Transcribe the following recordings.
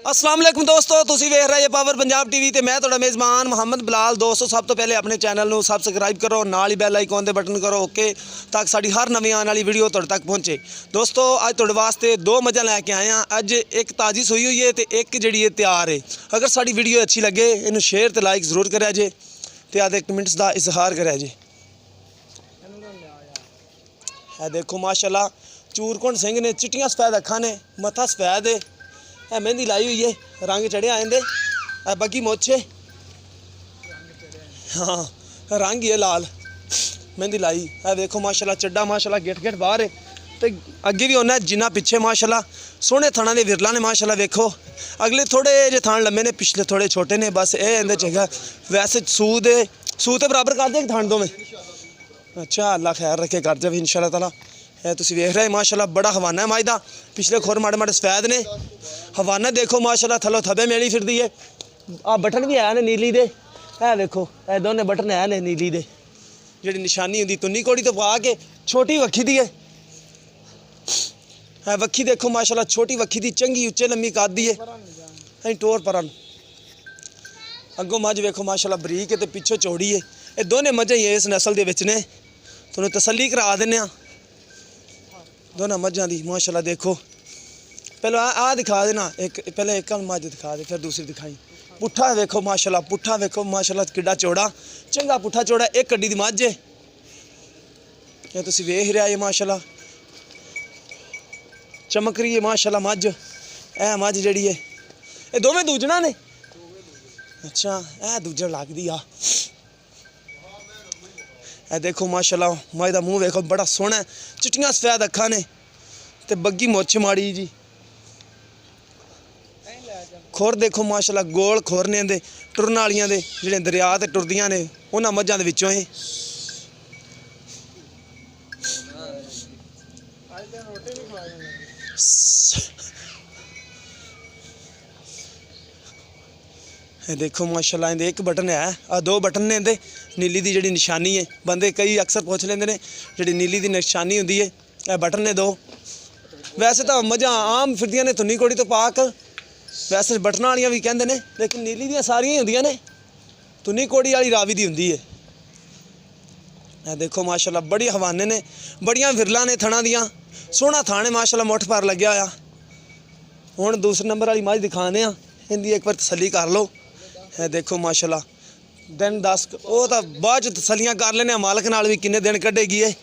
अस्सलाम वालेकुम दोस्तों, तुसीं वेख रहे पावर पंजाब टीवी ते मैं तुहाडा मेज़बान मुहम्मद बिलाल। दोस्तों सब तो पहले अपने चैनल नूं सबसक्राइब करो, नाल ही बैल आइकॉन दे बटन करो ओके, ताकि साडी हर नवीं आने वाली वीडियो तुहाडे तक पहुँचे। दोस्तों अज तुहाडे वास्ते दो मझां लैके आए हैं। अज एक ताज़ी सूई हुई है तो एक जिहड़ी है तैयार है। अगर साडी वीडियो अच्छी लगे इनू शेयर ते लाइक जरूर करिया जे ते आदे कमेंट्स दा इजहार करिया जे। है देखो माशाल्लाह चूरकुंड सिंह ने, चिट्टियां सफेद अखां ने, मत्था सफेद है, है मेहंदी लाई हुई है, रंग चढ़े आंदे, बग्गी मुछ है, हाँ रंग ही है लाल, मेहंदी लाई है। देखो माशाल्लाह चड्डा माशाल्लाह गेट गेट बाहर है तो अगे भी होना जिन्ना पिछे माशाल्लाह सोहने थाना के विरला ने माशाल्लाह। देखो अगले थोड़े जे थान लम्बे ने, पिछले थोड़े छोटे ने, बस ये इंदे च वैसे सूद के बराबर कर दे थान दो में। अच्छा अल्लाह खैर रखे कर जाए इंशाल्लाह ताला। है तुम वेख रहे माशाल्लाह बड़ा हवाना है माजदा, पिछले खुर माड़े माड़े सफेद ने, हवाना देखो माशाल्लाह थलो थबे मेली फिरदी है। आ बटन भी है ने नीली दे, है देखो ये दोने बटन है ने नीली दे, जिहड़ी निशानी होंदी तुन्नी कोड़ी तो पा के छोटी वक्खी दी है। वक्खी देखो माशाल्लाह छोटी वक्खी दी, चंगी उच्चे लम्मी कद दी है, टोर परन अगों मझ वेखो माशाल्लाह बरीक है तो पिछों चौड़ी है। ये दोने मझां ही इस नस्ल दे विच ने, तुहानूं तसल्ली करा दिंदे आ दोनों मझां दी माशाल्लाह। देखो पहले आ दिखा देना, एक पहले एक मझ दिखा दे फिर दूसरी दिखाई। पुट्ठा देखो माशाल्लाह, पुट्ठा देखो माशाल्लाह किड्डा चौड़ा, चंगा पुट्ठा चौड़ा, एक कड्डी दी मझ है। ये तुसीं वेख रहे हो माशाल्लाह चमक रही है माशाल्लाह मझ। ए मझ जिहड़ी है ये दोवें दूजणा ने। अच्छा ए दूजण लगदी आ। ए देखो माशाल्लाह मझ दा मूँह देखो बड़ा सोहना, चिट्टियां सफेद अखां ने ते बग्गी मुछ माड़ी जी। खुर देखो माशाल्लाह गोल खुर ने दे, टुरन वालियां दे जिहड़े दरिया ते टुरदियां ने उन्हां मझां दे विचों ये। देखो माशाल्लाह इहदे एक बटन है, आ दो बटन ने इहदे, नीली दी जिहड़ी निशानी है। बंदे कई अक्सर पुछ लेंदे ने जिहड़ी नीली दी निशानी हुंदी है, ए बटन ने दो। वैसे तो मझां आम फिरदियां ने तुन्नी कोड़ी तो पाक, वैसे बटनां वालियां भी कहंदे ने, लेकिन नीली दियां सारियां ही हुंदियां ने, तुन्नी कोड़ी वाली रावी दी हुंदी है। ए देखो माशाल्लाह बड़ी हवाने ने, बड़ियां विरला ने थणा दियां, सोहना थाने माशाल्लाह मुठ पर लग्या होया। हुण दूसरे नंबर वाली मझ दिखाने आ, इहदी एक बार तसल्ली कर लो। है देखो माशाल्लाह दिन 10 वो तो बाद तसलियां कर लेने मालक नाल भी किन्ने दिन कढ़ेगी है।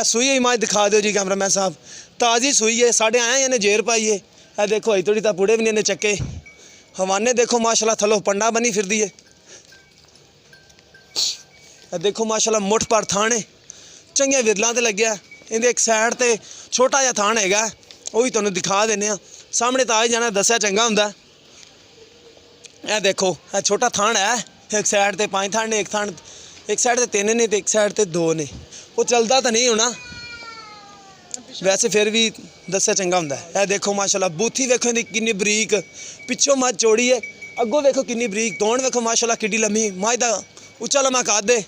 सूई हुई मझ दिखा दो जी कैमरामैन साहब, ताज़ी सूई है, साढ़े आए इन्हें जेर पाई है। है देखो अज थोड़ी तो पुड़े भी नहीं इन्हें चक्के, हवाने देखो माशाल्लाह थलो पंडा बनी फिरदी है। देखो माशाल्लाह मुठ पर थान है, चंगे विरलों ते लग्या। इहदे एक साइड ते छोटा जिहा थान हैगा, वो भी तुहानूं दिखा देने आ। सामने तो आ ही जाना, दस्सिया चंगा हुंदा। यह देखो यह छोटा थान है, एक साइड ते 5 थान ने, एक थान एक साइड ते 3 ने, एक साइड ते 2 ने। वो चलता तो नहीं होना, वैसे फिर भी दस्सिया चंगा हुंदा है। यह देखो माशाल्लाह बूथी देखो इहदी किन्नी बरीक, पिछों मझ चौड़ी है, अगों देखो किन्नी बरीक, तोड़ देखो माशाल्लाह किड्डी लम्मी। मझ दा उच्चा लम्मा कद है,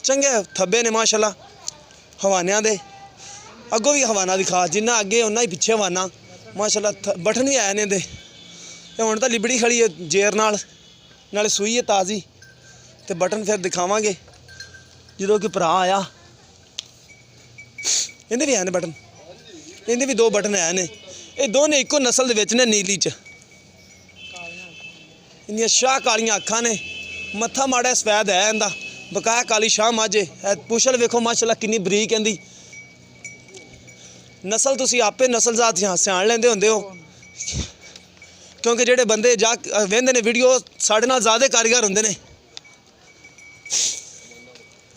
चंगे थब्बे ने माशाल्लाह हवानियां दे। अगों भी हवाना दिखा, जिन्ना अगे उन्ना ही पिछे हवाना माशाल्लाह। बटन भी आए ने दे, हुण तां लिबड़ी खड़ी है जेर नाले सूई है ताज़ी, तो बटन फिर दिखावांगे जो कि भरा आया। इहदे भी है ने बटन, इहदे भी 2 बटन है ने, ये दोने इक्को नस्ल दे विच ने, नीली च इन्दियां शाह कालियां अखां ने, मत्था माड़ा सफेद है इंदा, बकाया काली शाह मझ है। पुछल वेखो माशाल्लाह किन्नी बरीक इहदी नस्ल। तुसीं आपे नस्ल जात सियाण लैंदे हुंदे हो, क्योंकि जेडे बंदे जा वेंदे ने वीडियो साढ़े नाल ज़्यादा कारीगर हुंदे ने।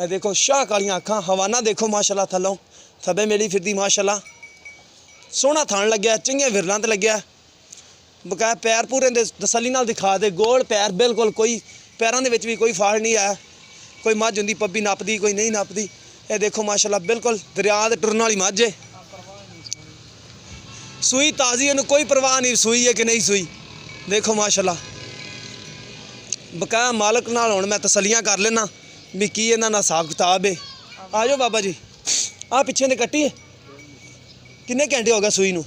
देखो शाह कालियां अखां, हवाना देखो माशाल्लाह थलों थबे मेली फिरदी माशाल्लाह, सोहना थान लग्या, चंगे विरलां ते लग्या। बकाया पैर पूरे दे तसल्ली नाल दिखा दे, गोल पैर बिल्कुल, कोई पैरां दे विच भी कोई फाड़ नहीं आया। कोई मझ हुंदी पब्बी नपदी, कोई नहीं नपदी। ये देखो माशाल्लाह बिल्कुल दरिया ते टुरन वाली मझ है, सूई ताज़ी, उन्हें कोई परवाह नहीं सूई है कि नहीं सूई। देखो माशाल्लाह बकाया मालक नाल हुण मैं तसल्लियां कर लेना भी की इन्हां दा हिसाब किताब है। आ जाओ बाबा जी, आ पिछे ने कट्टी है, किन्ने घंटे हो गए सूई नूं?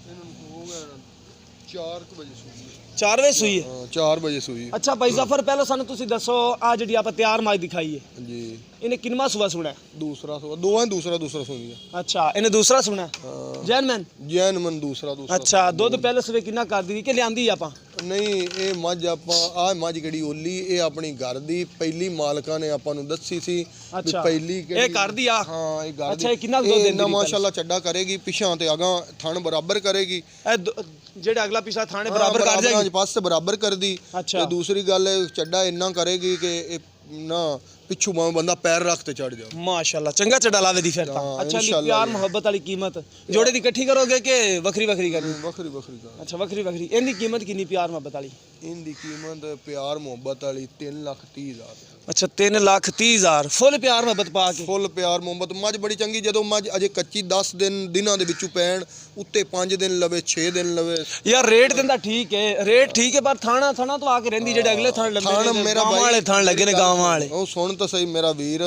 ਹੋ ਗਿਆ 4 ਵਜੇ ਸੂਈ 4 ਵਜੇ ਸੂਈ ਹੈ। ਹਾਂ 4 ਵਜੇ ਸੂਈ। ਅੱਛਾ ਭਾਈ ਜ਼ਾਫਰ ਪਹਿਲਾਂ ਸਾਨੂੰ ਤੁਸੀਂ ਦੱਸੋ ਆ ਜਿਹੜੀ ਆਪਾਂ ਤਿਆਰ ਮਾਜ ਦਿਖਾਈ ਹੈ ਜੀ ਇਹਨੇ ਕਿੰਨਾ ਸੂਆ ਸੁਣਾ ਹੈ? ਦੂਸਰਾ ਸੂਆ ਦੋਵਾਂ ਦੂਸਰਾ ਸੂਈ ਹੈ। ਅੱਛਾ ਇਹਨੇ ਦੂਸਰਾ ਸੁਣਾ ਹਾਂ ਜੈਨਮੈਨ ਜੈਨ ਮਨ ਦੂਸਰਾ ਅੱਛਾ ਦੁੱਧ ਪਹਿਲੇ ਸਵੇ ਕਿੰਨਾ ਕਰਦੀ ਕਿ ਲਿਆਂਦੀ ਆਪਾਂ? ਨਹੀਂ ਇਹ ਮੱਝ ਆਪਾਂ ਆ ਮੱਝ ਕਿਹੜੀ ਓਲੀ ਇਹ ਆਪਣੀ ਘਰ ਦੀ ਪਹਿਲੀ ਮਾਲਕਾਂ ਨੇ ਆਪਾਂ ਨੂੰ ਦੱਸੀ ਸੀ ਵੀ ਅੱਛਾ ਪਹਿਲੀ ਇਹ ਕਰਦੀ ਆ? ਹਾਂ ਇਹ ਘਰ ਅੱਛਾ, ਦੀ ਇਹ ਕਿੰਨਾ ਕੁ ਦੁੱਧ ਦਿੰਦੀ ਨਾ ਰਹੀ ਮਾਸ਼ਾਅੱਲਾ ਚੱਡਾ ਕਰੇਗੀ ਪਿਛਾਂ ਤੇ ਅਗਾਂ ਥਣ ਬਰਾਬਰ ਕਰੇਗੀ ਜਿਹੜਾ ਅਗਲਾ ਪਿਛਲਾ ਥਾਣੇ ਬਰਾਬਰ ਕਰ ਜਾਏਗੀ ਪਾਸੇ ਬਰਾਬਰ ਕਰਦੀ। ਅੱਛਾ ਤੇ ਦੂਸਰੀ ਗੱਲ ਚੱਡਾ ਇੰਨਾ ਕਰੇਗੀ ਕਿ ਇਹ ਨਾ ਪਿੱਛੂ ਭਾਵੇਂ ਬੰਦਾ ਪੈਰ ਰੱਖ ਤੇ ਚੜ ਜਾ। ਮਾਸ਼ਾਅੱਲਾ ਚੰਗਾ ਚੱਡਾ ਲਾਵੇ ਦੀ ਫਿਰ ਤਾਂ। ਹਾਂ, ਅੱਛਾ ਦੀ ਇੰਸ਼ਾਅੱਲਾ ਪਿਆਰ ਜੀ। ਮੁਹੱਬਤ ਵਾਲੀ ਕੀਮਤ ਜੋੜੇ ਦੀ ਇਕੱਠੀ ਕਰੋਗੇ ਕਿ ਵੱਖਰੀ ਵੱਖਰੀ ਕਰਨੀ? ਵੱਖਰੀ ਵੱਖਰੀ ਕਰ। ਅੱਛਾ ਵੱਖਰੀ ਵੱਖਰੀ। ਇਹਦੀ ਕੀਮਤ ਕਿੰਨੀ ਪਿਆਰ ਮੁਹੱਬਤ ਵਾਲੀ? ਇਹਦੀ ਕੀਮਤ ਪਿਆਰ ਮੁਹੱਬਤ ਵਾਲੀ 3,30,000। ਅੱਛਾ 3,30,000 ਫੁੱਲ ਪਿਆਰ ਮੁਹੱਬਤ ਪਾ ਕੇ? ਫੁੱਲ ਪਿਆਰ ਮੁਹੱਬਤ। ਮੱਝ ਬੜੀ ਚੰਗੀ ਜਦੋਂ ਮੱਝ ਅਜੇ ਕੱਚੀ 10 ਦਿਨਾਂ ਦੇ ਵਿੱਚੋਂ ਪੈਣ ਉੱਤੇ 5 ਦਿਨ ਲਵੇ 6 ਦਿਨ ਲਵੇ ਯਾਰ ਰੇਟ ਦਿੰਦਾ ਠੀਕ ਹੈ ਰੇਟ ਠੀਕ ਹੈ ਪਰ ਥਾਣਾ ਤੋਂ ਆ ਕੇ ਰਹਿੰਦੀ ਜਿਹੜੇ ਅਗਲੇ ਥਾਣ ਲੰਬੇ ਨੇ ਮੇਰਾ ਗਾਵਾਂ ਵਾਲੇ ਥਾਣ ਲੱਗੇ ਨੇ ਗਾਵਾਂ ਵਾਲੇ। ਉਹ ਸੁਣ ਤਾਂ ਸਹੀ ਮੇਰਾ ਵੀਰ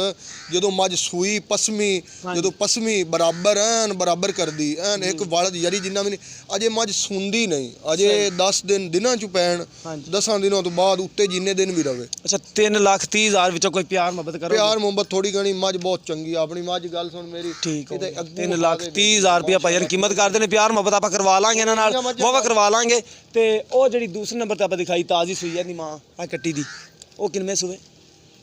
ਜਦੋਂ ਮੱਝ ਸੂਈ ਪਸਮੀ ਜਦੋਂ ਪਸਮੀ ਬਰਾਬਰ ਕਰਦੀ ਐਨ ਇੱਕ ਵਲ ਯਾਰੀ ਜਿੰਨਾ ਵੀ ਨਹੀਂ ਅਜੇ ਮੱਝ ਸੁੰਦੀ ਨਹੀਂ ਅਜੇ 10 ਦਿਨਾਂ ਚ ਪੈਣ 10 ਦਿਨਾਂ ਤੋਂ ਬਾਅਦ ਉੱਤੇ ਜਿੰਨੇ ਦਿਨ ਵੀ ਰਵੇ। ਅੱਛਾ 3,30,000 ਵਿੱਚੋਂ ਕੋਈ ਪਿਆਰ ਮੁਹੱਬਤ ਕਰੋ? ਪਿਆਰ ਮੁਹੱਬਤ ਥੋੜੀ ਗਣੀ ਮੱਝ ਬਹੁਤ ਚੰਗੀ ਆਪਣੀ ਮੱਝ ਗੱਲ ਸੁਣ ਮੇਰੀ ਠੀਕ ਹੈ 3,30,000 ਰੁਪਇਆ ਭਾਈ ਕੀਮਤ ਕਰਦੇ ਨੇ। ਪਿਆਰ ਮੁਹੱਬਤ ਆਪਾਂ ਕਰਵਾ ਲਾਂਗੇ ਇਹਨਾਂ ਨਾਲ ਵਾਵਾ ਕਰਵਾ ਲਾਂਗੇ। ਤੇ ਉਹ ਜਿਹੜੀ ਦੂਸਰੇ ਨੰਬਰ ਤੇ ਆਪਾਂ ਦਿਖਾਈ ਤਾਜ਼ੀ ਸੂਈ ਦੀ ਮਾਂ ਆ ਕੱਟੀ ਦੀ ਉਹ ਕਿੰਨੇ ਸੂਏ?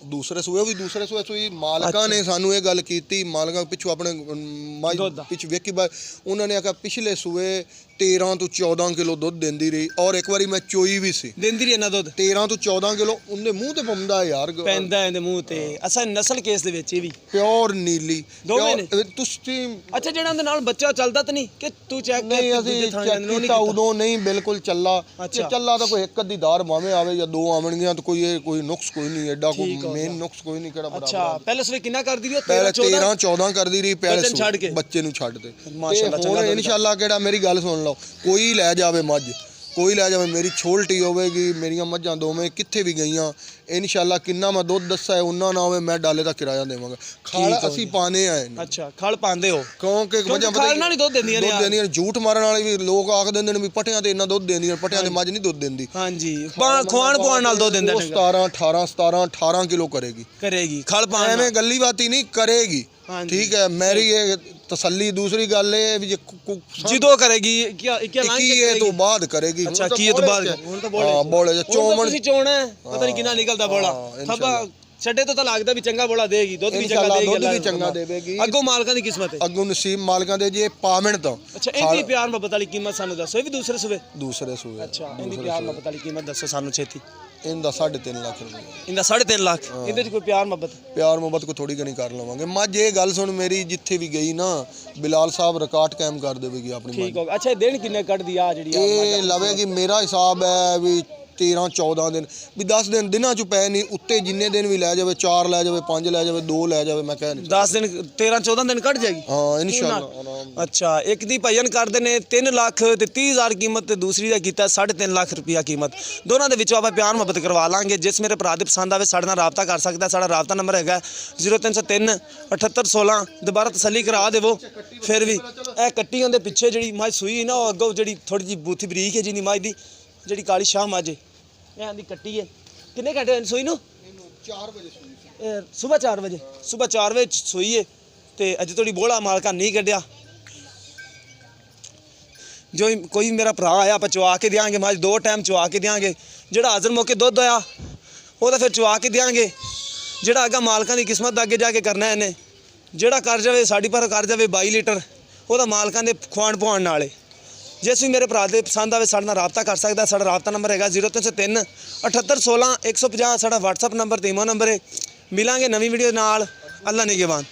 ਦੂਸਰੇ ਸੂਏ ਸੂਈ ਮਾਲਕਾਂ ਨੇ ਸਾਨੂੰ ਇਹ ਗੱਲ ਕੀਤੀ ਮਾਲਕਾਂ ਪਿੱਛੋਂ ਆਪਣੇ ਮੱਝ ਪਿੱਛੋਂ ਵੇਖੀ ਉਹਨਾਂ ਨੇ ਆਖਿਆ ਪਿਛਲੇ ਸੂਏ 13 ਤੋਂ 14 ਕਿਲੋ ਦੁੱਧ ਦਿੰਦੀ ਰਹੀ ਔਰ ਇੱਕ ਵਾਰੀ ਮੈਂ ਚੋਈ ਵੀ ਸੀ ਦਿੰਦੀ ਰਹੀ ਇਹਨਾਂ ਦੁੱਧ 13 ਤੋਂ 14 ਕਿਲੋ ਉਹਦੇ ਮੂੰਹ ਤੇ ਪੰਦਾ ਯਾਰ ਪੈਂਦਾ ਇਹਦੇ ਮੂੰਹ ਤੇ। ਅਸਾਂ ਨਸਲ ਕੇਸ ਦੇ ਵਿੱਚ ਇਹ ਵੀ ਪਿਓਰ ਨੀਲੀ ਦੋਵੇਂ ਨੇ ਤੁਸੀਂ ਅੱਛਾ ਜਿਹੜਾ ਉਹਦੇ ਨਾਲ ਬੱਚਾ ਚੱਲਦਾ ਤਾਂ ਨਹੀਂ ਕਿ ਤੂੰ ਚੈੱਕ ਨਹੀਂ ਅਸੀਂ ਚੈੱਕ ਕੀਤਾ ਉਦੋਂ ਨਹੀਂ ਬਿਲਕੁਲ ਚੱਲਾ ਚੱਲਾ ਤਾਂ ਕੋਈ ਇੱਕ ਅੱਧੀ ਦਾਰ ਭਾਵੇਂ ਆਵੇ ਜਾਂ ਦੋ ਆਵਣਗੀਆਂ ਤਾਂ ਕੋਈ ਨੁਕਸ ਕੋਈ ਨਹੀਂ ਐਡਾ ਕੋਈ ਮੇਨ ਨੁਕਸ ਕੋਈ ਨਹੀਂ ਕਿਹੜਾ ਬਰਾਬਰ। ਅੱਛਾ ਪਹਿਲੇ ਸਵੇ ਕਿੰਨਾ ਕਰਦੀ ਰਹੀ? 13 14 ਕਰਦੀ ਰਹੀ ਪਹਿਲੇ ਬੱਚੇ ਨੂੰ ਛੱਡ ਦੇ ਮਾਸ਼ਾਅੱਲਾ ਚੰਗਾ। ਇਨਸ਼ਾਅੱਲਾ ਕਿਹੜਾ ਮੇਰੀ ਗੱਲ ਸੁਣ ਲਓ ਕੋਈ ਲੈ ਜਾਵੇ ਮੱਝ ਕੋਈ ਲੈ ਜਾਵੇ ਮੇਰੀ ਛੋਲਟੀ ਹੋਵੇਗੀ ਮੇਰੀਆਂ ਮੱਝਾਂ ਦੋਵੇਂ ਕਿੱਥੇ ਵੀ ਗਈਆਂ ਇਨਸ਼ਾਅੱਲਾ ਕਿੰਨਾ ਮੈਂ ਦੁੱਧ ਦੱਸਿਆ ਉਹਨਾਂ ਨਾ ਹੋਵੇ ਮੈਂ ਡਾਲੇ ਦਾ ਕਿਰਾਇਆ ਦੇਵਾਂਗਾ। ਖਲ ਅਸੀਂ ਪਾਣੇ ਆਏ ਨੇ। ਅੱਛਾ ਖਲ ਪਾਉਂਦੇ ਹੋ ਕਿਉਂਕਿ ਮੱਝਾਂ ਖਲ ਨਾਲ ਹੀ ਦੁੱਧ ਦਿੰਦੀਆਂ ਨੇ ਯਾਰ ਝੂਠ ਮਾਰਨ ਵਾਲੇ ਵੀ ਲੋਕ ਆਖ ਦਿੰਦੇ ਨੇ ਵੀ ਪੱਠਿਆਂ ਤੇ ਇੰਨਾ ਦੁੱਧ ਦਿੰਦੀਆਂ ਪੱਠਿਆਂ ਤੇ ਮੱਝ ਨਹੀਂ ਦੁੱਧ ਦਿੰਦੀ। ਹਾਂਜੀ ਖਵਾਣ ਪਵਾਣ ਨਾਲ ਦੁੱਧ ਦਿੰਦਾ 18 ਕਿਲੋ ਕਰੇਗੀ ਖਲ ਪਾਣ ਐਵੇਂ ਗੱਲੀ ਬਾਤੀ ਨਹੀਂ ਕਰੇਗੀ। ਠੀਕ ਹੈ ਮੇਰੀ ਇਹ ਤਸੱਲੀ। ਦੂਸਰੀ ਗੱਲ ਇਹ ਵੀ ਜਦੋਂ ਕਰੇਗੀ ਕੀ ਤੋਂ ਬਾਅਦ ਕਰੇਗੀ। ਅੱਛਾ ਕੀ ਤੋਂ ਬਾਅਦ ਹੁਣ ਤਾਂ ਬੋਲੇ ਚੋਮਣ ਤੁਸੀਂ ਚੋਣਾ ਪਤਾ ਨਹੀਂ ਕਿੰਨਾ ਨਿਕਲਦਾ ਬੋਲਾ ਥੱਬਾ ਛੱਡੇ ਤੋਂ ਤਾਂ ਲੱਗਦਾ ਵੀ ਚੰਗਾ ਬੋਲਾ ਦੇਗੀ ਦੁੱਧ ਵੀ ਚੰਗਾ ਦੇਵੇਗੀ। ਅੱਗੋਂ ਮਾਲਕਾਂ ਦੀ ਕਿਸਮਤ ਹੈ ਅੱਗੋਂ ਨਸੀਬ ਮਾਲਕਾਂ ਦੇ ਜੇ ਪਾਵਣ ਤੋਂ। ਅੱਛਾ ਇਹਦੀ ਪਿਆਰ ਮੁਹੱਬਤ ਵਾਲੀ ਕੀਮਤ ਸਾਨੂੰ ਦੱਸੋ। ਇਹ ਵੀ ਦੂਸਰੇ ਸੂਏ ਅੱਛਾ ਇਹਦੀ ਪਿਆਰ ਮੁਹੱਬਤ ਵਾਲੀ ਕੀਮਤ ਦੱਸੋ ਸਾਨੂੰ ਛੇਤੀ। ਇਹਦਾ 3.5 ਲੱਖ ਰੁਪਏ ਇਹਦਾ 3.5 ਲੱਖ ਇਹਦੇ ਚ ਕੋਈ ਪਿਆਰ ਮੁਹੱਬਤ ਕੋ ਥੋੜੀ ਗਣੀ ਕਰ ਲਵਾਂਗੇ। ਮੱਝ ਇਹ ਗੱਲ ਸੁਣ ਮੇਰੀ ਜਿੱਥੇ ਵੀ ਗਈ ਨਾ ਬਿਲਾਲ ਸਾਹਿਬ ਰਿਕਾਰਡ ਕਾਇਮ ਕਰ ਦੇਵੇਗੀ ਆਪਣੀ ਠੀਕ ਹੋ। ਅੱਛਾ ਦਿਨ ਕਿੰਨੇ ਕੱਢਦੀ ਆ ਜਿਹੜੀ ਇਹ ਲਵੇਗੀ ਮੇਰਾ ਹਿਸਾਬ ਹੈ ਵੀ 13 14 ਦਿਨ ਵੀ 10 ਦਿਨਾਂ ਚ ਪੈ ਨਹੀਂ ਉੱਤੇ ਜਿੰਨੇ ਦਿਨ ਵੀ ਲੈ ਜਾਵੇ 4 ਲੈ ਜਾਵੇ 5 ਲੈ ਜਾਵੇ 2 ਲੈ ਜਾਵੇ ਮੈਂ ਕਹਿ ਨਹੀਂ 10 ਦਿਨ 13 14 ਦਿਨ ਕੱਢ ਜਾਏਗੀ। ਹਾਂ ਇਨਸ਼ਾਅੱਲਾ। ਅੱਛਾ ਇੱਕ ਦੀ ਭਾਈਨ ਕਰਦੇ ਨੇ 3 ਲੱਖ ਤੇ 30,000 ਕੀਮਤ ਤੇ ਦੂਸਰੀ ਦਾ ਕੀਤਾ 3.5 ਲੱਖ ਰੁਪਇਆ ਕੀਮਤ। ਦੋਨਾਂ ਦੇ ਵਿੱਚੋਂ ਆਪਾਂ ਪਿਆਰ ਮੁਹੱਬਤ ਕਰਵਾ ਲਾਂਗੇ। ਜਿਸ ਮੇਰੇ ਭਰਾ ਦੇ ਪਸੰਦ ਆਵੇ ਸਾਡੇ ਨਾਲ ਰਾਬਤਾ ਕਰ ਸਕਦਾ। ਸਾਡਾ ਰਾਬਤਾ ਨੰਬਰ ਹੈਗਾ 0303 7816। ਦੁਬਾਰਾ ਤਸੱਲੀ ਕਰਾ ਦੇਵੋ। ਫਿਰ ਵੀ ਇਹ ਕੱਟੀ ਹੁੰਦੇ ਪਿੱਛੇ ਜਿਹੜੀ ਮੱਝ ਸੂਈ ਨਾ ਉਹ ਅੱਗੋਂ ਜਿਹੜੀ ਥੋੜੀ ਜਿਹੀ ਬੂਥੀ ਬਰੀਕ ਹੈ ਜਿੰਨੀ ਮੱਝ ਦੀ ਜਿਹੜੀ ਕਾਲੀ ਸ਼ਾਹ ਮੱਝ ਇਹ ਆਂਦੀ ਕੱਟੀ ਹੈ। ਕਿੰਨੇ ਘੰਟੇ ਹੋਏ ਸੂਈ ਨੂੰ? 4 ਵਜੇ ਸੂਈ ਸਵੇਰ 4 ਵਜੇ ਸੂਈ ਹੈ ਤੇ ਅਜੇ ਥੋੜੀ ਬੋਲਾ ਮਾਲਕਾ ਨਹੀਂ ਕੱਢਿਆ। ਜੋ ਕੋਈ ਮੇਰਾ ਭਰਾ ਆਇਆ ਆਪਾਂ ਚਵਾ ਕੇ ਦਿਆਂਗੇ ਮੱਝ 2 ਟਾਈਮ ਚਵਾ ਕੇ ਦਿਆਂਗੇ। ਜਿਹੜਾ ਹਾਜ਼ਰ ਮੌਕੇ ਦੁੱਧ ਆਇਆ ਉਹਦਾ ਫਿਰ ਚਵਾ ਕੇ ਦਿਆਂਗੇ। ਜਿਹੜਾ ਅੱਗਾ ਮਾਲਕਾਂ ਦੀ ਕਿਸਮਤ ਦਾ ਅੱਗੇ ਜਾ ਕੇ ਕਰਨਾ ਇਹਨੇ ਜਿਹੜਾ ਕਰ ਜਾਵੇ ਸਾਡੀ ਪਰ ਕਰ ਜਾਵੇ 22 ਲੀਟਰ ਉਹਦਾ ਮਾਲਕਾਂ ਦੇ ਖਵਾਣ ਪਵਾਉਣ ਨਾਲੇ। ਜਿਸ ਵੀ ਮੇਰੇ ਭਰਾ ਦੇ ਪਸੰਦ ਆਵੇ ਸਾਡੇ ਨਾਲ ਰਾਬਤਾ ਕਰ ਸਕਦਾ। ਸਾਡਾ ਰਾਬਤਾ ਨੰਬਰ ਹੈਗਾ 0303 7816 150। ਸਾਡਾ WhatsApp ਨੰਬਰ ਤੇ ਈਮੋ ਨੰਬਰ ਹੈ। ਮਿਲਾਂਗੇ ਨਵੀਂ ਵੀਡੀਓ ਨਾਲ। ਅੱਲਾ ਨਿਗਹਿਬਾਨ।